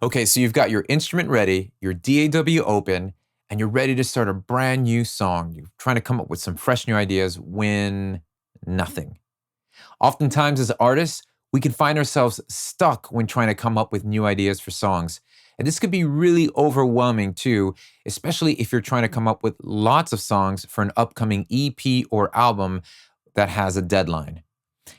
Okay, so you've got your instrument ready, your DAW open, and you're ready to start a brand new song. You're trying to come up with some fresh new ideas when nothing. Oftentimes, as artists, we can find ourselves stuck when trying to come up with new ideas for songs. And this could be really overwhelming too, especially if you're trying to come up with lots of songs for an upcoming EP or album that has a deadline.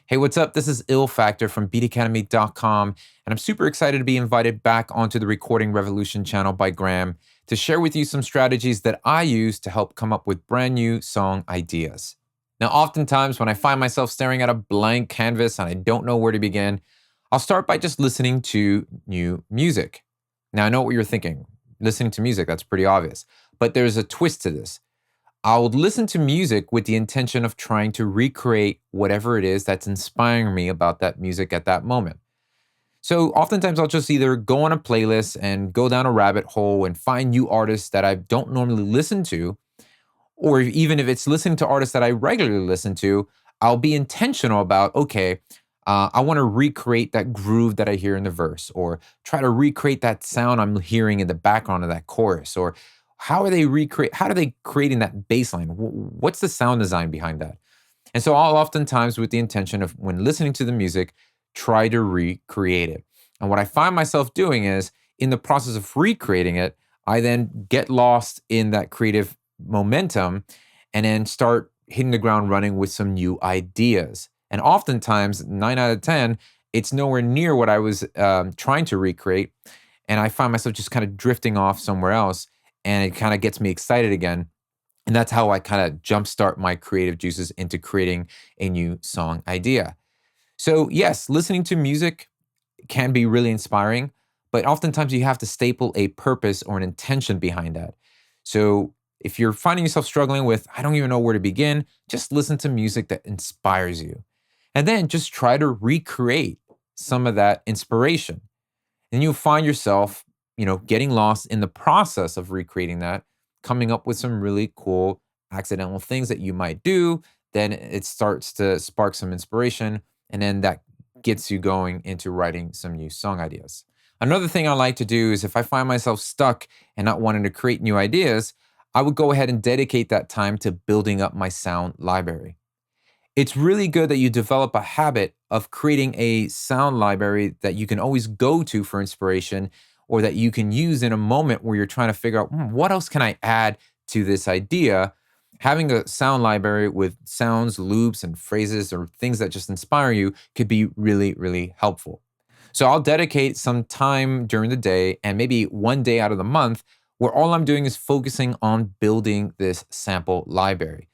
Hey, what's up? This is Ill Factor from beatacademy.com, and I'm super excited to be invited back onto the Recording Revolution channel by Graham to share with you some strategies that I use to help come up with brand new song ideas. Now, oftentimes when I find myself staring at a blank canvas and I don't know where to begin, I'll start by just listening to new music. Now, I know what you're thinking. Listening to music, that's pretty obvious. But there's a twist to this. I would listen to music with the intention of trying to recreate whatever it is that's inspiring me about that music at that moment. So oftentimes I'll just either go on a playlist and go down a rabbit hole and find new artists that I don't normally listen to, or even if it's listening to artists that I regularly listen to, I'll be intentional about, okay, I want to recreate that groove that I hear in the verse, or try to recreate that sound I'm hearing in the background of that chorus, or how are they creating that bass line? What's the sound design behind that? And so I'll oftentimes, with the intention of when listening to the music, try to recreate it. And what I find myself doing is, in the process of recreating it, I then get lost in that creative momentum and then start hitting the ground running with some new ideas. And oftentimes, 9 out of 10, it's nowhere near what I was trying to recreate. And I find myself just kind of drifting off somewhere else. And it kind of gets me excited again. And that's how I kind of jumpstart my creative juices into creating a new song idea. So, yes, listening to music can be really inspiring, but oftentimes you have to staple a purpose or an intention behind that. So, if you're finding yourself struggling with, I don't even know where to begin, just listen to music that inspires you. And then just try to recreate some of that inspiration. And you'll find yourself, getting lost in the process of recreating that, coming up with some really cool accidental things that you might do. Then it starts to spark some inspiration, and then that gets you going into writing some new song ideas. Another thing I like to do is, if I find myself stuck and not wanting to create new ideas, I would go ahead and dedicate that time to building up my sound library. It's really good that you develop a habit of creating a sound library that you can always go to for inspiration, or that you can use in a moment where you're trying to figure out, what else can I add to this idea? Having a sound library with sounds, loops, and phrases, or things that just inspire you, could be really, really helpful. So I'll dedicate some time during the day, and maybe one day out of the month, where all I'm doing is focusing on building this sample library.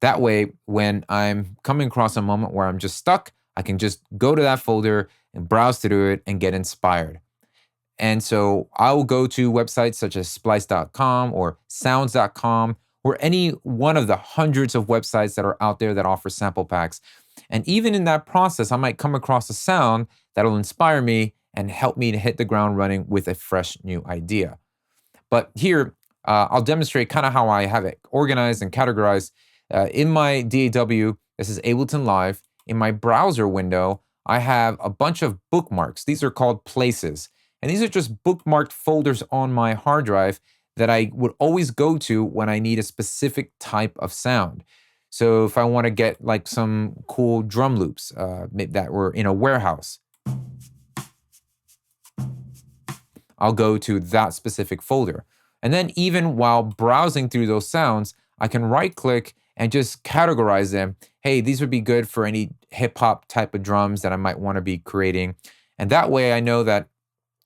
That way, when I'm coming across a moment where I'm just stuck, I can just go to that folder and browse through it and get inspired. And so I will go to websites such as splice.com or sounds.com, or any one of the hundreds of websites that are out there that offer sample packs. And even in that process, I might come across a sound that'll inspire me and help me to hit the ground running with a fresh new idea. But here, I'll demonstrate kind of how I have it organized and categorized. In my DAW, this is Ableton Live. In my browser window, I have a bunch of bookmarks. These are called places. And these are just bookmarked folders on my hard drive that I would always go to when I need a specific type of sound. So if I want to get like some cool drum loops that were in a warehouse, I'll go to that specific folder. And then even while browsing through those sounds, I can right click and just categorize them. Hey, these would be good for any hip hop type of drums that I might want to be creating. And that way I know that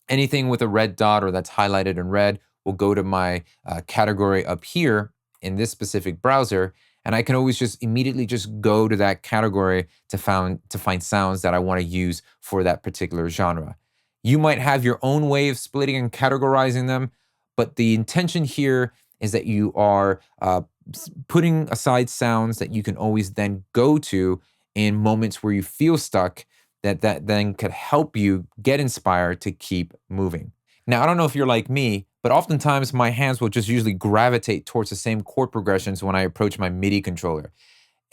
anything with a red dot or that's highlighted in red will go to my category up here in this specific browser. And I can always just immediately just go to that category to find sounds that I want to use for that particular genre. You might have your own way of splitting and categorizing them, but the intention here is that you are putting aside sounds that you can always then go to in moments where you feel stuck, that then could help you get inspired to keep moving. Now, I don't know if you're like me, but oftentimes my hands will just usually gravitate towards the same chord progressions when I approach my MIDI controller.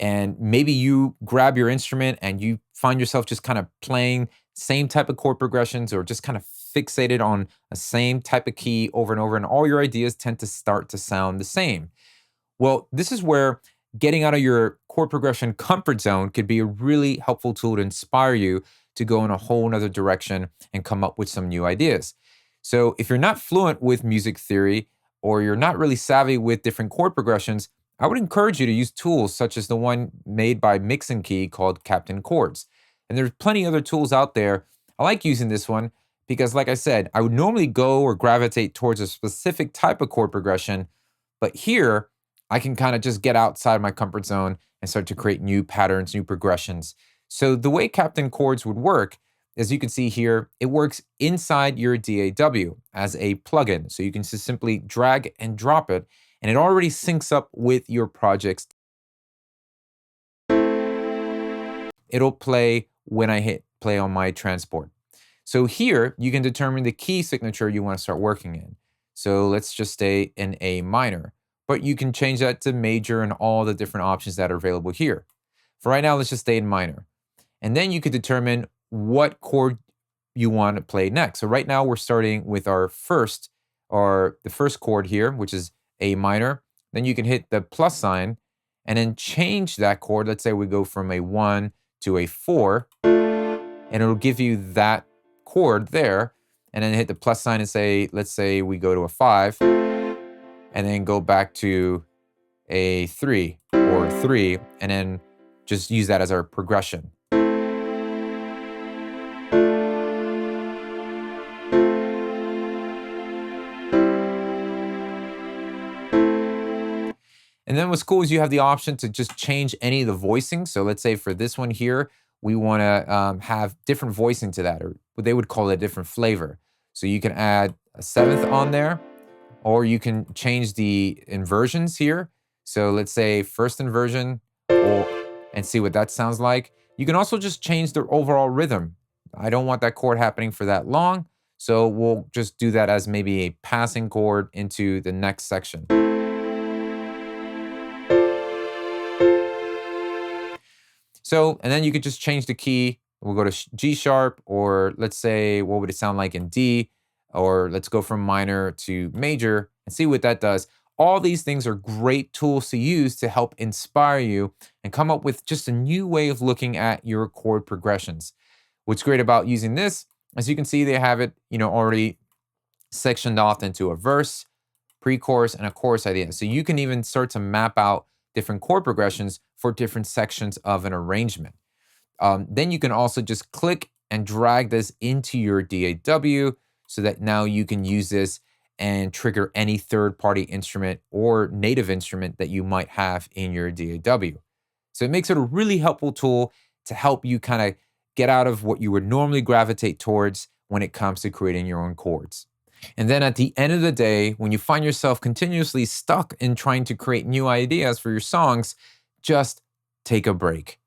And maybe you grab your instrument and you find yourself just kind of playing same type of chord progressions, or just kind of fixated on a same type of key over and over, and all your ideas tend to start to sound the same. Well, this is where getting out of your chord progression comfort zone could be a really helpful tool to inspire you to go in a whole nother direction and come up with some new ideas. So if you're not fluent with music theory or you're not really savvy with different chord progressions, I would encourage you to use tools such as the one made by Mix and Key called Captain Chords. And there's plenty other tools out there. I like using this one because, like I said, I would normally go or gravitate towards a specific type of chord progression, but here I can kind of just get outside my comfort zone and start to create new patterns, new progressions. So the way Captain Chords would work, as you can see here, it works inside your DAW as a plugin. So you can just simply drag and drop it, and it already syncs up with your projects. It'll play when I hit play on my transport. So here you can determine the key signature you want to start working in. So let's just stay in A minor, but you can change that to major and all the different options that are available here. For right now, let's just stay in minor. And then you could determine what chord you want to play next. So right now we're starting with the first chord here, which is A minor. Then you can hit the plus sign and then change that chord. Let's say we go from a 1 to a 4, and it'll give you that chord there, and then hit the plus sign and say, let's say we go to a 5, and then go back to a 3 or 3, and then just use that as our progression. And then what's cool is you have the option to just change any of the voicing. So let's say for this one here, we want to have different voicing to that, or what they would call it a different flavor. So you can add a 7th on there, or you can change the inversions here. So let's say first inversion, and see what that sounds like. You can also just change the overall rhythm. I don't want that chord happening for that long, so we'll just do that as maybe a passing chord into the next section. So, and then you could just change the key. We'll go to G sharp, or let's say, what would it sound like in D? Or let's go from minor to major and see what that does. All these things are great tools to use to help inspire you and come up with just a new way of looking at your chord progressions. What's great about using this, as you can see, they have it, already sectioned off into a verse, pre-chorus, and a chorus idea. So you can even start to map out different chord progressions for different sections of an arrangement. Then you can also just click and drag this into your DAW so that now you can use this and trigger any third-party instrument or native instrument that you might have in your DAW. So it makes it a really helpful tool to help you kind of get out of what you would normally gravitate towards when it comes to creating your own chords. And then at the end of the day, when you find yourself continuously stuck in trying to create new ideas for your songs, just take a break.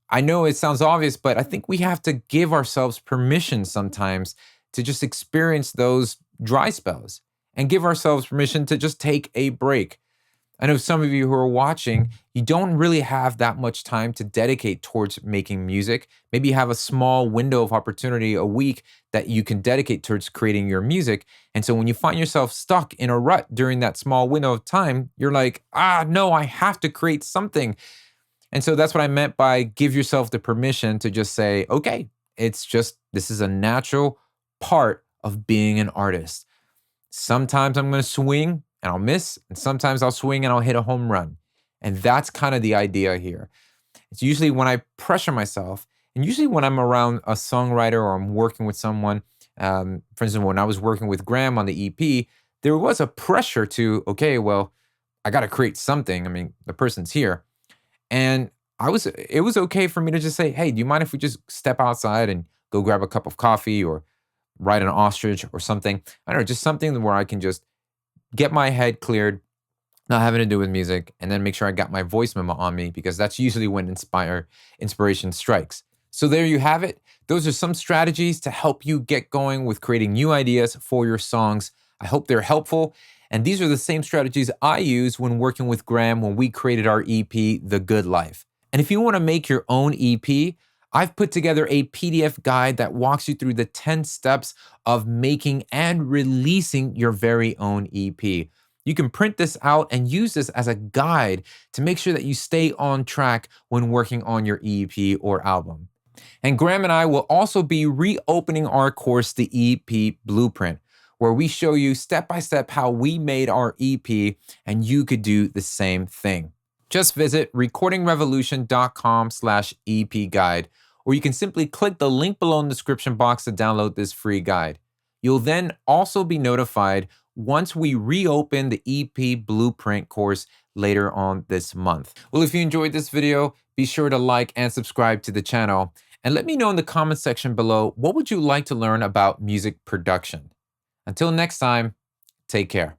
I know it sounds obvious, but I think we have to give ourselves permission sometimes to just experience those dry spells and give ourselves permission to just take a break. I know some of you who are watching, you don't really have that much time to dedicate towards making music. Maybe you have a small window of opportunity a week that you can dedicate towards creating your music. And so when you find yourself stuck in a rut during that small window of time, you're like, no, I have to create something. And so that's what I meant by give yourself the permission to just say, okay, this is a natural part of being an artist. Sometimes I'm going to swing and I'll miss, and sometimes I'll swing and I'll hit a home run. And that's kind of the idea here. It's usually when I pressure myself, and usually when I'm around a songwriter or I'm working with someone, for instance, when I was working with Graham on the EP, there was a pressure to, okay, well, I got to create something. I mean, the person's here. And it was okay for me to just say, hey, do you mind if we just step outside and go grab a cup of coffee or ride an ostrich or something? I don't know, just something where I can just get my head cleared, not having to do with music, and then make sure I got my voice memo on me, because that's usually when inspiration strikes. So there you have it. Those are some strategies to help you get going with creating new ideas for your songs. I hope they're helpful. And these are the same strategies I used when working with Graham when we created our EP, The Good Life. And if you want to make your own EP, I've put together a PDF guide that walks you through the 10 steps of making and releasing your very own EP. You can print this out and use this as a guide to make sure that you stay on track when working on your EP or album. And Graham and I will also be reopening our course, the EP Blueprint, where we show you step by step how we made our EP and you could do the same thing. Just visit recordingrevolution.com/EP guide, or you can simply click the link below in the description box to download this free guide. You'll then also be notified once we reopen the EP Blueprint course later on this month. Well, if you enjoyed this video, be sure to like and subscribe to the channel. And let me know in the comment section below, what would you like to learn about music production? Until next time, take care.